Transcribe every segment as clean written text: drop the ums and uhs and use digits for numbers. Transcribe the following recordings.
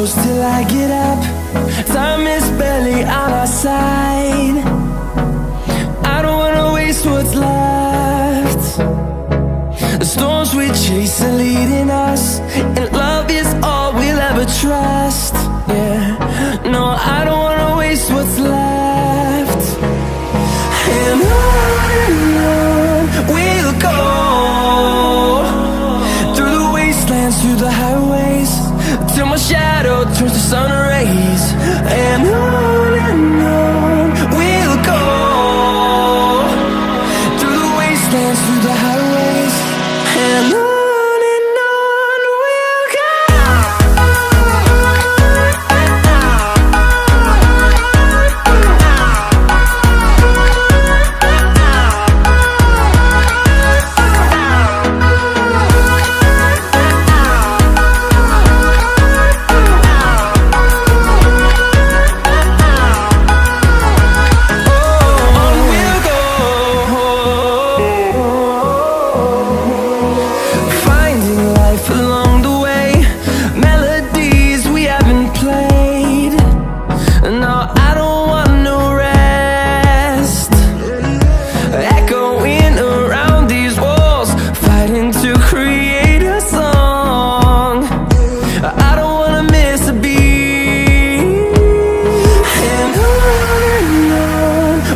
close till I get up. Time is barely on our side. I don't wanna waste what's left. The storms we chase are leading us, and love is all we'll ever trust. Yeah, no, I don't wanna waste what's left. And on we'll go, through the wastelands, through the highways, till my shadow turns to sun rays. And on we'll go, through the wastelands, through the highways, and on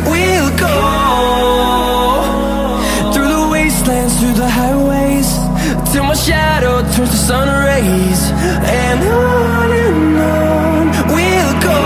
we'll go. Through the highways, till my shadow turns to sun rays. And on we'll go.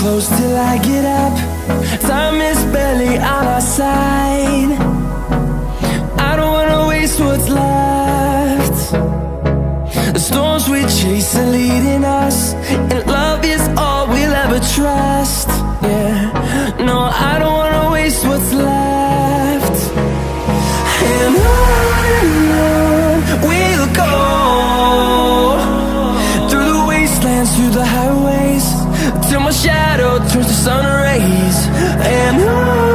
close till I get up. Time is barely on our side. I don't wanna waste what's left. The storms we chase are leading us, and love is all we'll ever trust. Yeah, no, I don't wanna waste what's left. And on we'll go, through the wastelands, through the highways, till my shadow turns to sun rays. And on